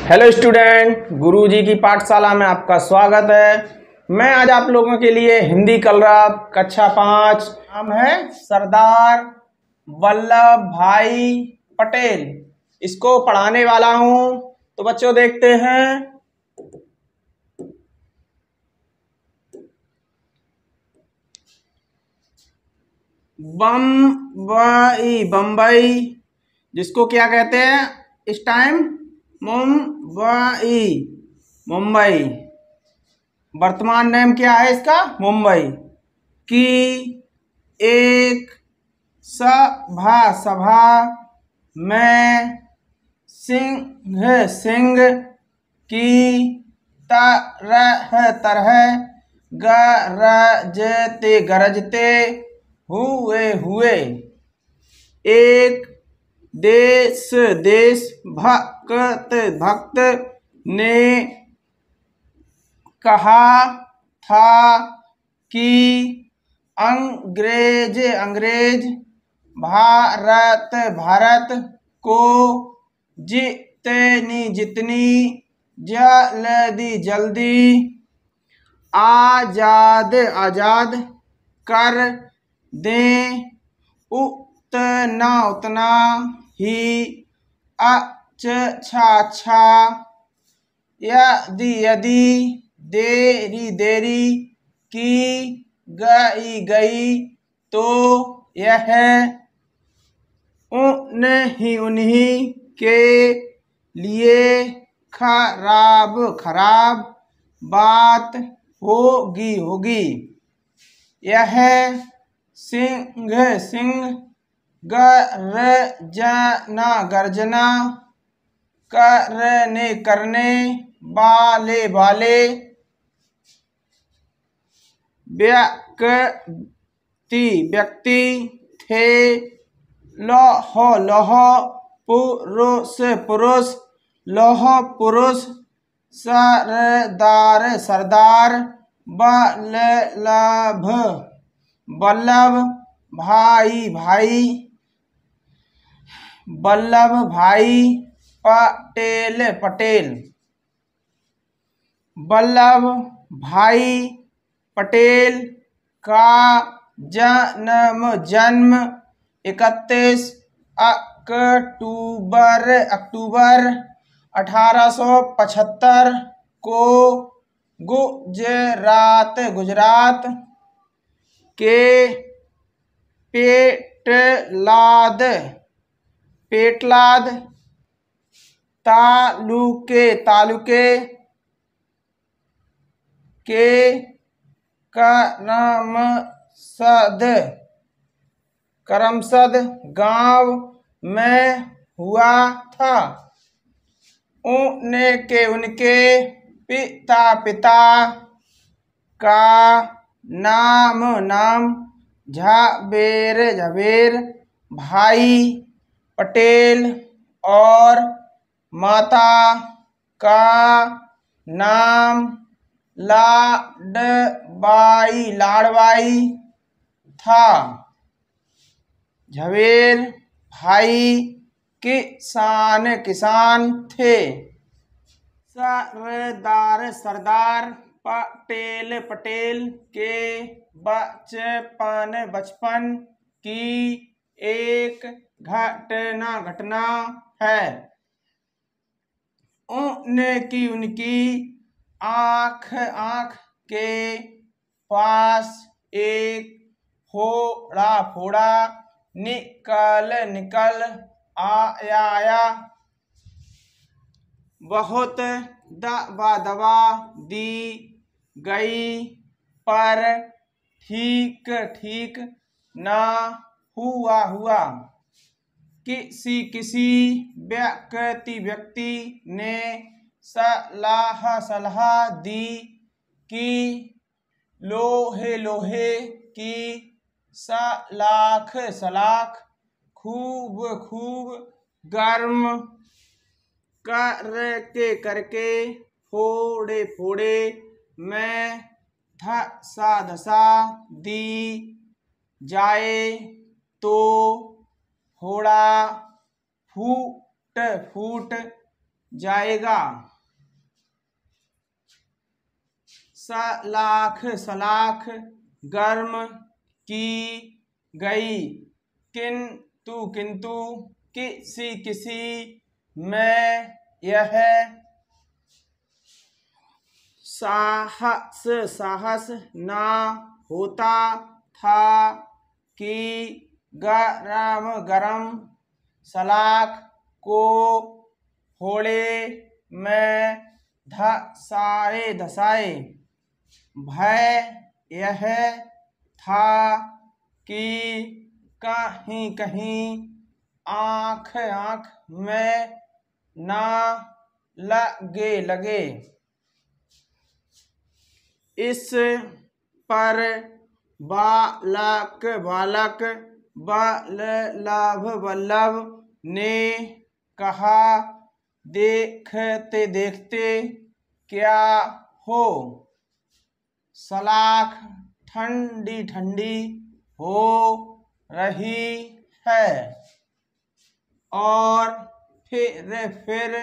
Hello student, गुरुजी की पाठशाला में आपका स्वागत है। मैं आज आप लोगों के लिए हिंदी कलरव कक्षा 5 नाम है सरदार वल्लभ भाई पटेल, इसको पढ़ाने वाला हूं। तो बच्चों देखते हैं। बम्बई, बम्बई जिसको क्या कहते हैं इस टाइम? मुंबई, मुंबई। वर्तमान नेम क्या है इसका? मुंबई की एक सभा में सिंह की तरह गरजते हुए एक देशभक्त ने कहा था कि अंग्रेज भारत को जितनी जल्दी आजाद कर दें उतना ही अच्छा। यदि देरी की गई तो यह उन्हीं के लिए खराब बात होगी। यह सिंह गर्जना करने वाले व्यक्ति थे। लौह पुरुष सरदार वल्लभ भाई पटेल। वल्लभ भाई पटेल का जन्म 31 अक्टूबर 1875 को गुजरात के पेटलाद तालुके के करमसद गांव में हुआ था। उनके पिता का नाम झवेर भाई पटेल और माता का नाम लाडबाई था। झवेर भाई किसान थे। सरदार पटेल के बचपन की एक घटना है। उनकी आँख के पास एक फोड़ा निकल आया। बहुत दवा दी गई पर ठीक ना हुआ। किसी व्यक्ति ने सलाह दी कि लोहे की सलाख खूब गर्म करके फोड़े में धसा दी जाए तो फोड़ा फूट जाएगा। सलाख सलाख गर्म की गई। किंतु किंतु किसी किसी में यह साहस साहस ना होता था कि गरम गरम सलाख को फोड़े में धसाए धसाए। भय यह था कि कहीं कहीं आँख आँख में ना लगे। इस पर बालक वल्लभ ने कहा, देखते देखते क्या हो, सलाख ठंडी ठंडी हो रही है और फिर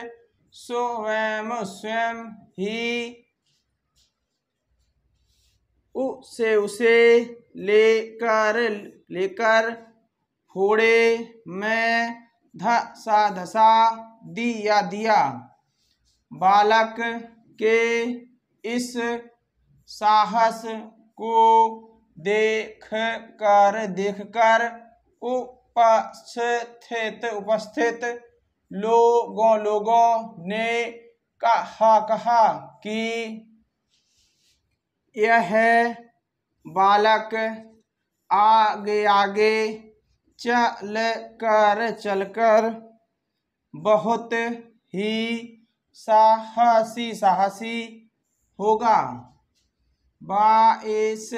स्वयं ही उसे लेकर फोड़े में धसा दिया। बालक के इस साहस को देखकर उपस्थित लोगों ने कहा कि यह बालक आगे आगे चलकर बहुत ही साहसी होगा। 22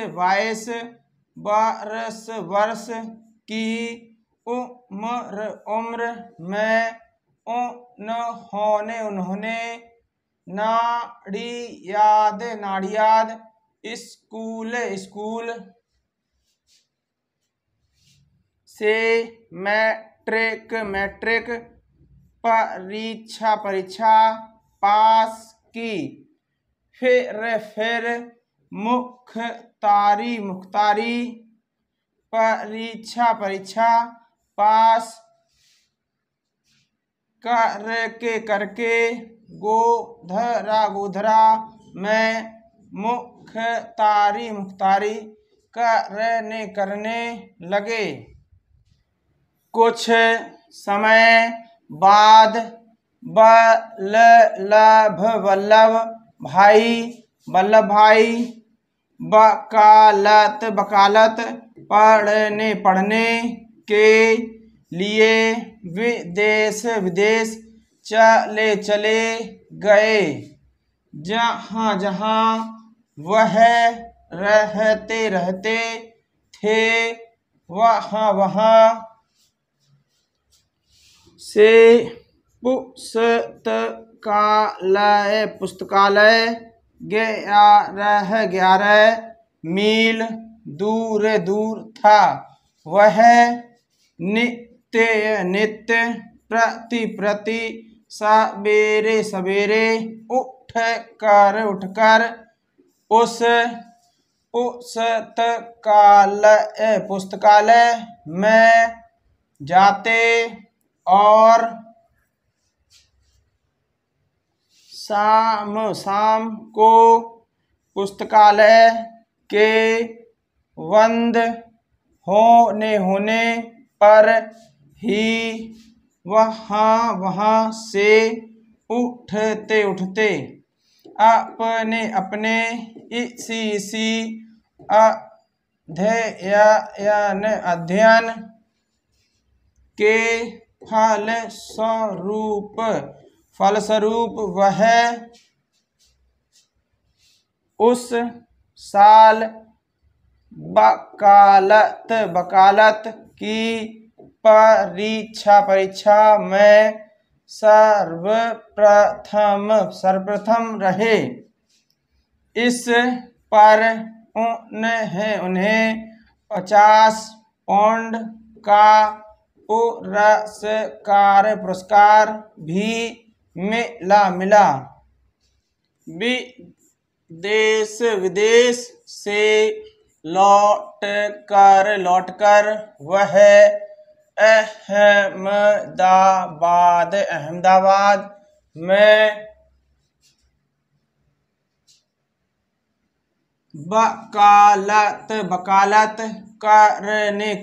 वर्ष की उम्र में उन्होंने नाड़ियाद स्कूल से मैट्रिक परीक्षा पास की। फिर मुख्तारी परीक्षा पास करके गोधरा में मुख्तारी करने लगे। कुछ समय बाद वल्लभ भाई वकालत पढ़ने के लिए विदेश चले गए। जहाँ वह रहते थे वहाँ से पुस्तकालय 11 मील दूर था। वह नित्य प्रति सवेरे उठकर उस पुस्तकालय में जाते और शाम को पुस्तकालय के बंद होने पर ही वहाँ से उठते अपने इसी अध्ययन के फलस्वरूप वह उस साल वकालत की परीक्षा में सर्वप्रथम रहे। इस पर उन्हें 50 पाउंड का पुरस्कार भी मिला। देश विदेश से लौटकर वह अहमदाबाद में वकालत करने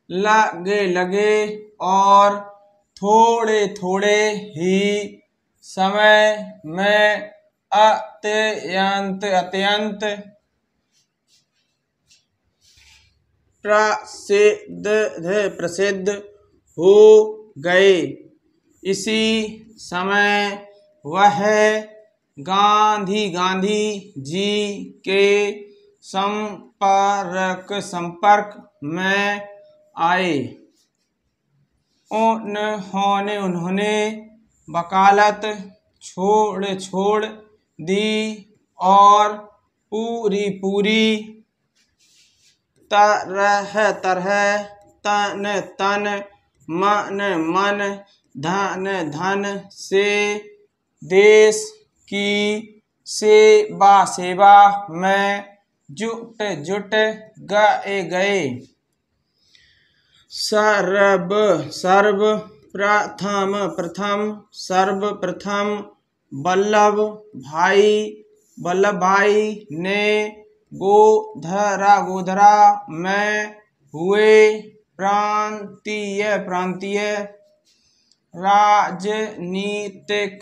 लगे और थोड़े ही समय में अत्यंत प्रसिद्ध हो गए। इसी समय वह गांधी जी के संपर्क में आए। उन्होंने वकालत छोड़ दी और पूरी तरह तन मन धन से देश की सेवा में जुट गए। सर्वप्रथम वल्लभ भाई ने गोधरा में हुए प्रांतीय राजनीतिक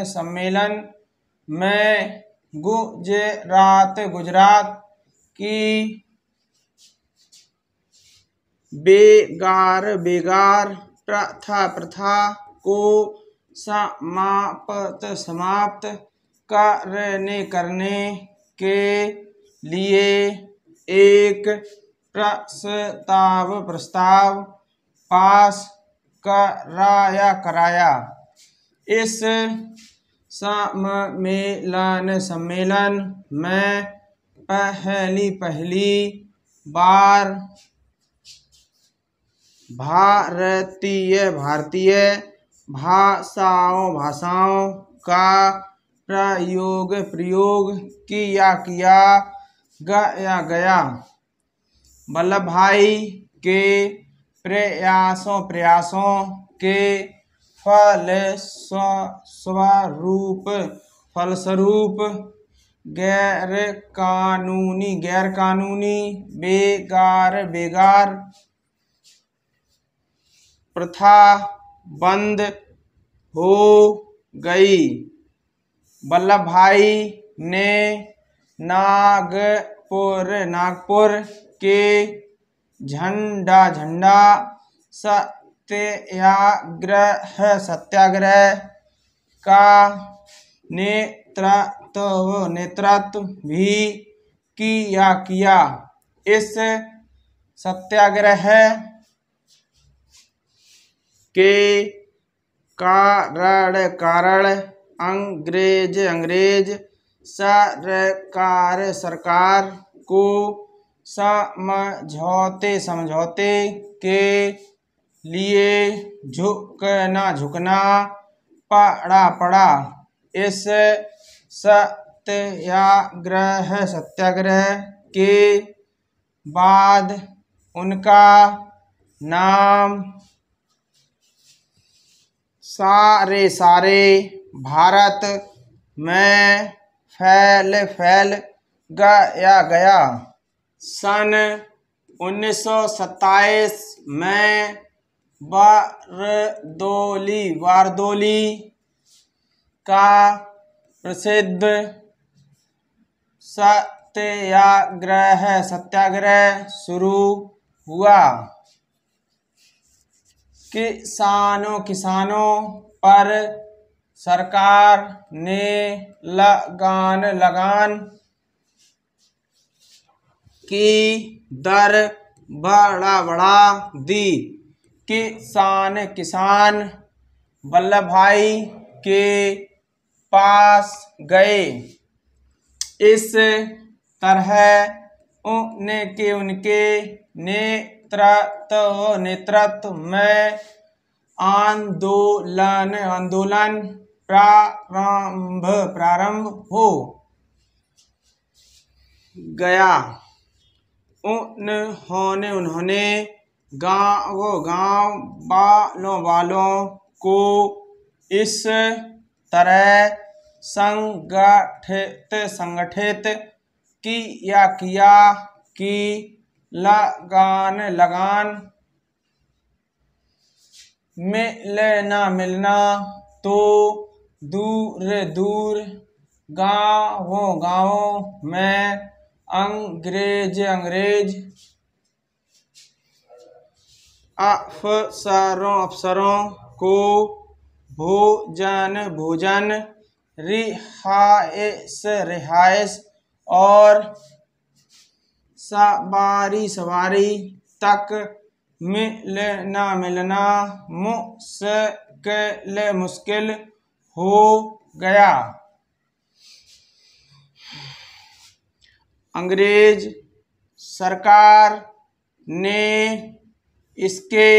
सम्मेलन में गुजरात की बेगार प्रथा को समाप्त करने के लिए एक प्रस्ताव पास कराया। इस सम्मेलन में पहली बार भारतीय भाषाओं का प्रयोग किया गया। वल्लभ भाई के प्रयासों के फलस्वरूप गैर कानूनी बेगार प्रथा बंद हो गई। वल्लभ भाई ने नागपुर के झंडा सत्याग्रह का नेतृत्व भी किया। इस सत्याग्रह के कारण अंग्रेज सरकार को समझौते के लिए झुकना पड़ा। इस सत्याग्रह के बाद उनका नाम सारे भारत में फैल गया। सन 1927 में बारदोली का प्रसिद्ध सत्याग्रह शुरू हुआ। किसानों पर सरकार ने लगान की दर बढ़ा दी। किसान वल्लभ भाई के पास गए। इस तरह उनके नेतृत्व में आंदोलन प्रारंभ हो गया। उन्होंने गांव वालों को इस तरह संगठित किया कि लगान मिलना तो दूर गांवों में अंग्रेज अफसरों को भोजन रिहाइश और सवारी तक मिलना मुश्किल हो गया। अंग्रेज सरकार ने इसके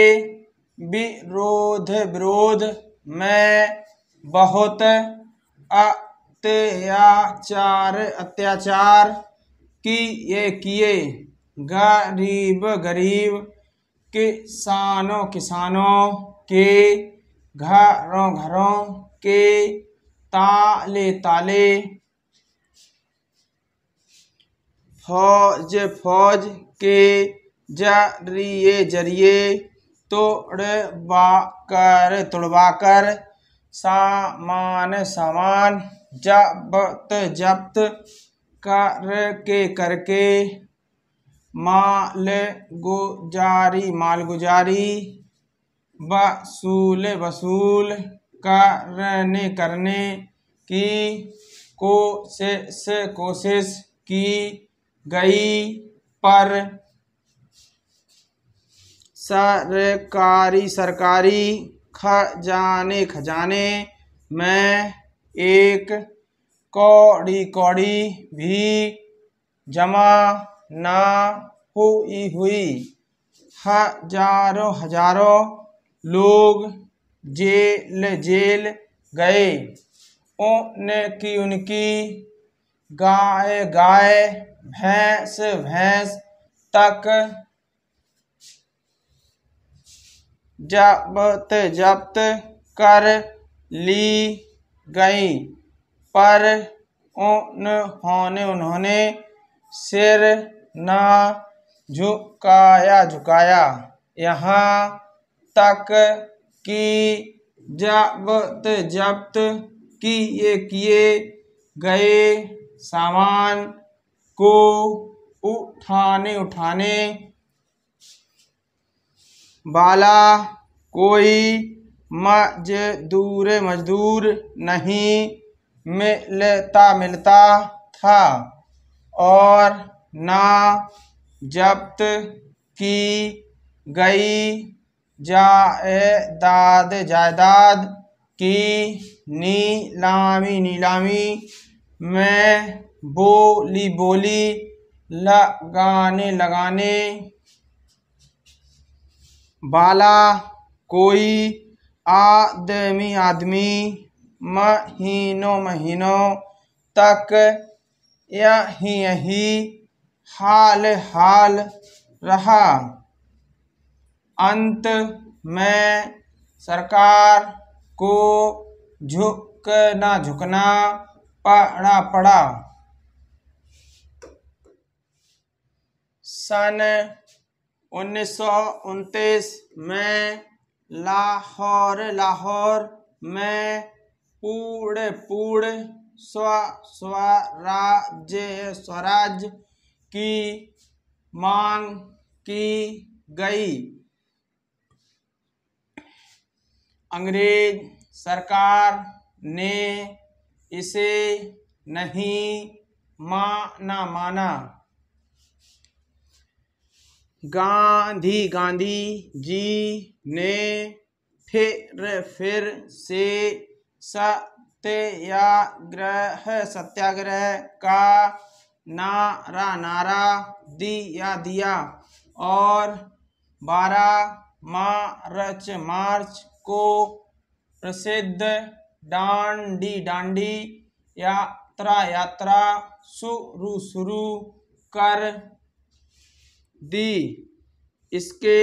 विरोध में बहुत अत्याचार किए। गरीब किसानों के घरों के ताले फौज के जरिए तोड़वाकर सामान जब्त करके मालगुजारी वसूल करने की कोशिश की गई, पर सरकारी खजाने में एक कौड़ी भी जमा न हुई। हजारों लोग जेल गए। उनकी गाय भैंस तक जब्त कर ली गई, पर उन्होंने सिर न झुकाया। यहाँ तक कि जब्त किए गए सामान को उठाने वाला कोई मजदूर नहीं मिलता था, और न जब्त की गई जायदाद की नीलामी में बोली लगाने वाला कोई आदमी महीनों तक यही हाल रहा। अंत में सरकार को झुकना पड़ा। सन 1929 में लाहौर में पूर्ण स्वराज की मांग की गई। अंग्रेज सरकार ने इसे नहीं माना। गांधी जी ने फिर से सत्याग्रह का नारा दिया और 12 मार्च को प्रसिद्ध दांडी यात्रा शुरू कर दी। इसके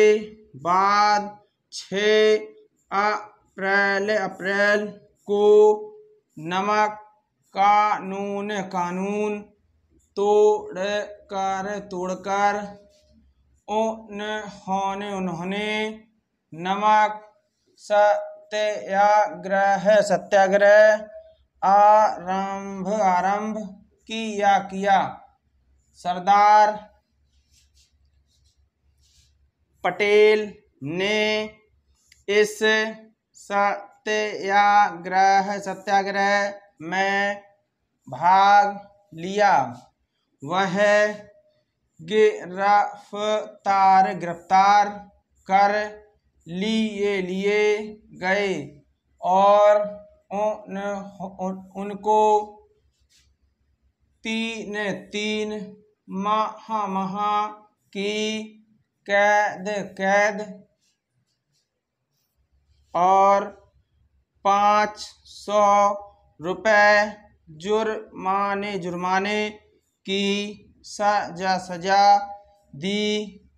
बाद 6 अप्रैल को नमक कानून तोड़कर उन्होंने नमक सत्याग्रह आरंभ किया। सरदार पटेल ने इस सत्याग्रह में भाग लिया। वह गिरफ्तार कर लिए गए और उनको 3 माह की कैद और 500 रुपए जुर्माने की सजा दी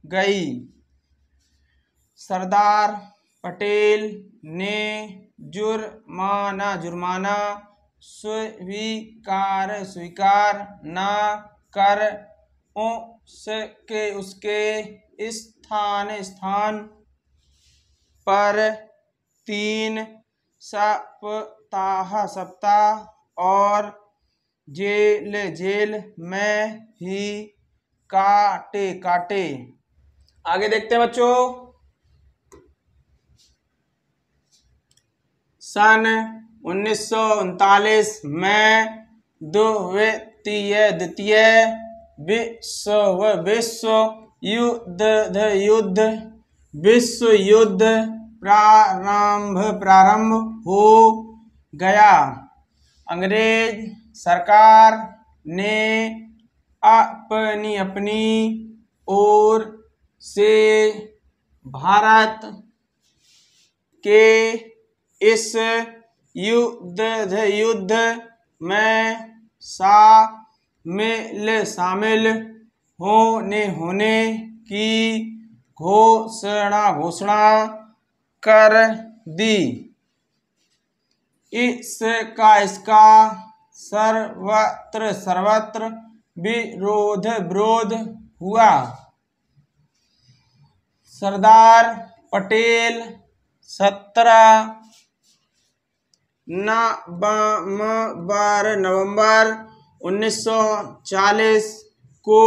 गई। सरदार पटेल ने जुर्माना स्वीकार न कर उसके स्थान पर 3 सप्ताह और जेल में ही काटे। आगे देखते हैं बच्चों। सन 1939 में द्वितीय विश्व युद्ध प्रारंभ हो गया। अंग्रेज सरकार ने अपनी ओर से भारत के इस युद्ध में शामिल होने की घोषणा कर दी। इसका सर्वत्र विरोध हुआ। सरदार पटेल 17 नवंबर 1940 को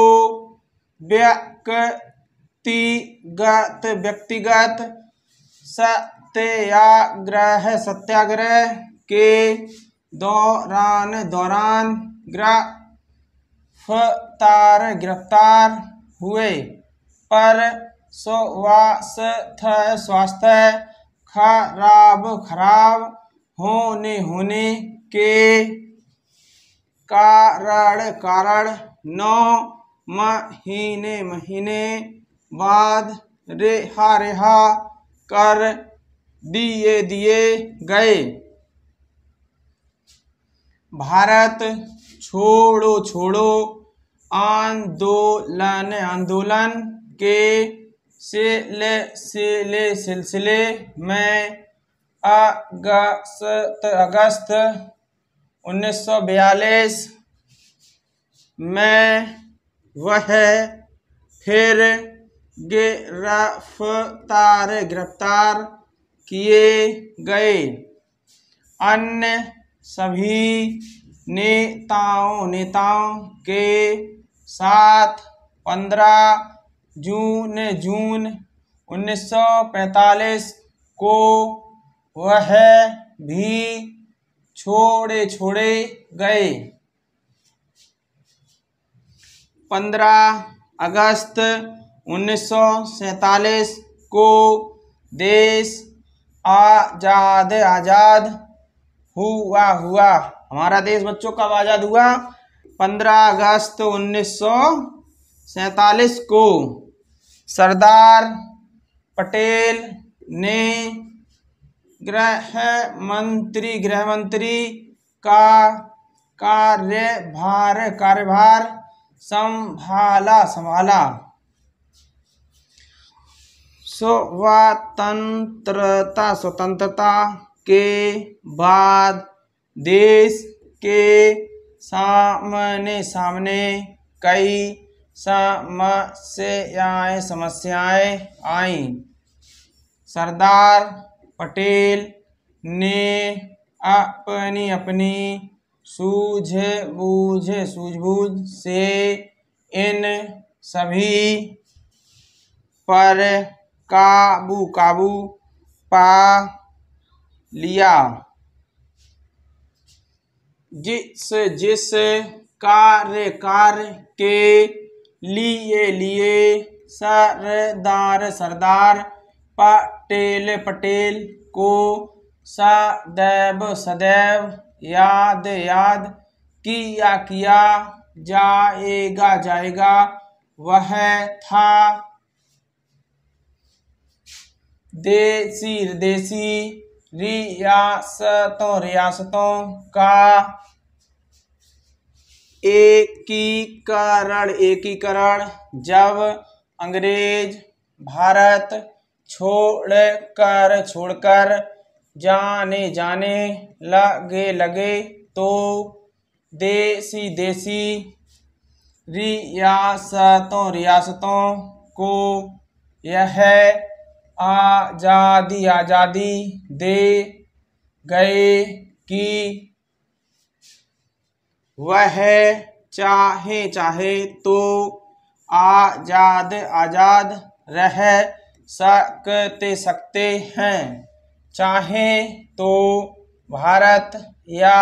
व्यक्तिगत सत्याग्रह के दौरान गिरफ्तार हुए, पर स्वास्थ्य खराब होने के कारण 9 महीने बाद रिहा कर दिए गए। भारत छोड़ो आंदोलन के सिलसिले में अगस्त 1942 में वह फिर गिरफ्तार किए गए। अन्य सभी नेताओं के साथ 15 जून 1945 को वह भी छोड़े गए। 15 अगस्त 1947 को देश आजाद हुआ। हमारा देश बच्चों कब आजाद हुआ? 15 अगस्त 1947 को। सरदार पटेल ने गृह मंत्री का कार्यभार संभाला। स्वतंत्रता के बाद देश के सामने कई समस्याएं आईं। सरदार पटेल ने अपनी सूझबूझ से इन सभी पर काबू पा लिया। जिस कार्य के लिए सरदार पटेल को सदैव याद किया जाएगा वह था देसी रियासतों का एकीकरण। जब अंग्रेज भारत छोड़कर जाने लगे तो देसी रियासतों को यह आजादी दे गए कि वह चाहे तो आजाद रह सकते हैं, चाहे तो भारत या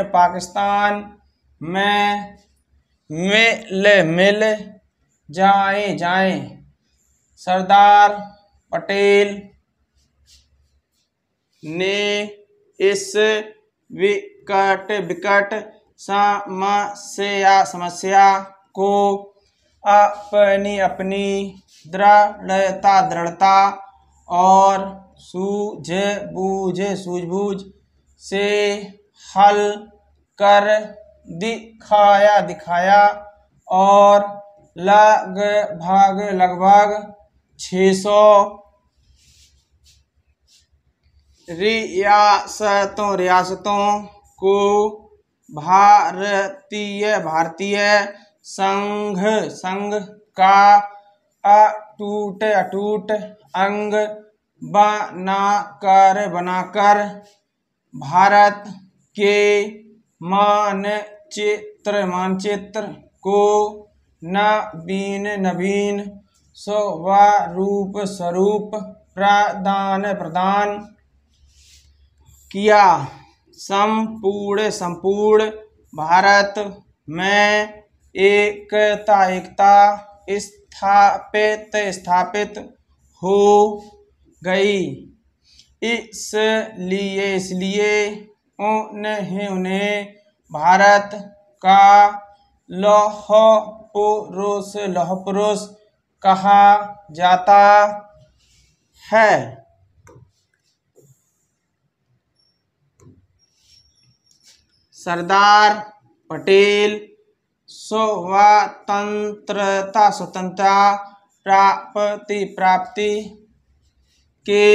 पाकिस्तान में मिल जाएं। सरदार पटेल ने इस विकट समस्या को अपनी दृढ़ता और सूझबूझ से हल कर दिखाया और लगभग 600 रियासतों को भारतीय संघ का अटूट अंग बनाकर भारत के मानचित्र को नवीन स्वरूप प्रदान किया। संपूर्ण भारत में एकता स्थापित हो गई। इसलिए उन्हें भारत का लौह पुरुष कहा जाता है। सरदार पटेल स्वतंत्रता प्राप्ति के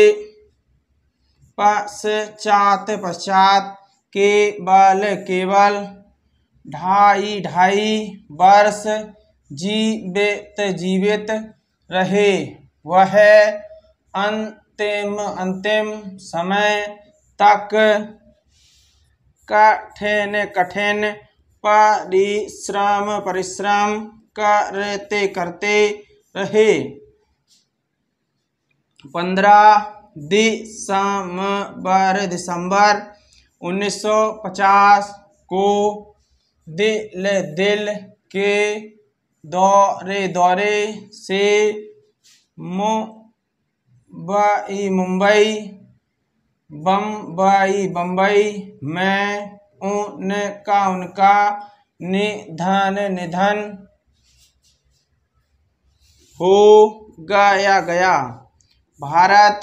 पश्चात केवल 2.5 वर्ष जीवित रहे। वह अंतिम समय तक कठिन परिश्रम करते रहे। 15 दिसंबर 1950 को दिल के दौरे से बम्बई में उनका निधन हो गया। भारत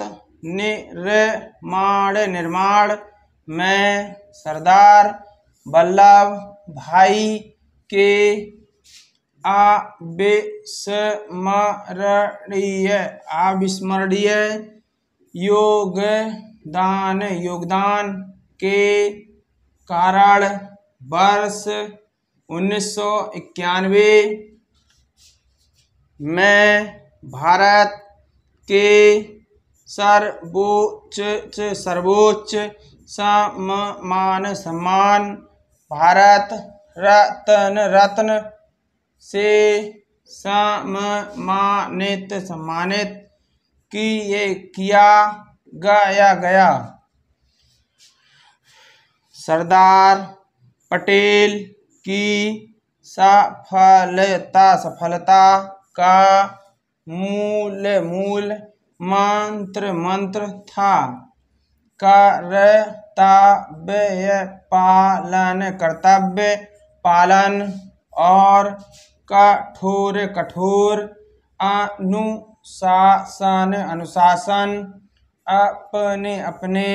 निर्माण में सरदार वल्लभ भाई के अविस्मरणीय योगदान के कारण वर्ष 1991 में भारत के सर्वोच्च सम्मान भारत रत्न से सम्मानित किया गया। सरदार पटेल की सफलता का मूल मंत्र था कर्तव्य पालन और कठोर अनुशासन। अपने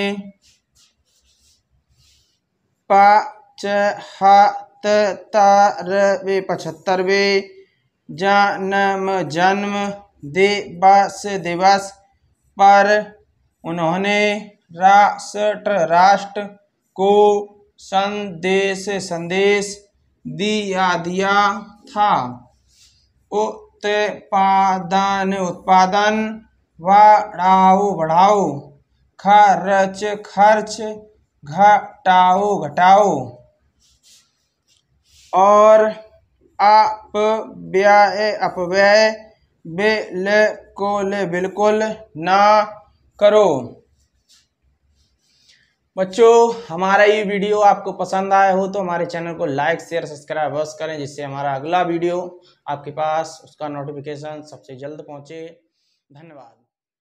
75वें जन्म दिवस पर उन्होंने राष्ट्र को संदेश दिया था। उत्पादन बढ़ाओ, खर्च घटाओ और अपव्यय बिल्कुल ना करो। बच्चों, हमारा ये वीडियो आपको पसंद आया हो तो हमारे चैनल को लाइक शेयर सब्सक्राइब अवश्य करें, जिससे हमारा अगला वीडियो आपके पास उसका नोटिफिकेशन सबसे जल्द पहुंचे। धन्यवाद।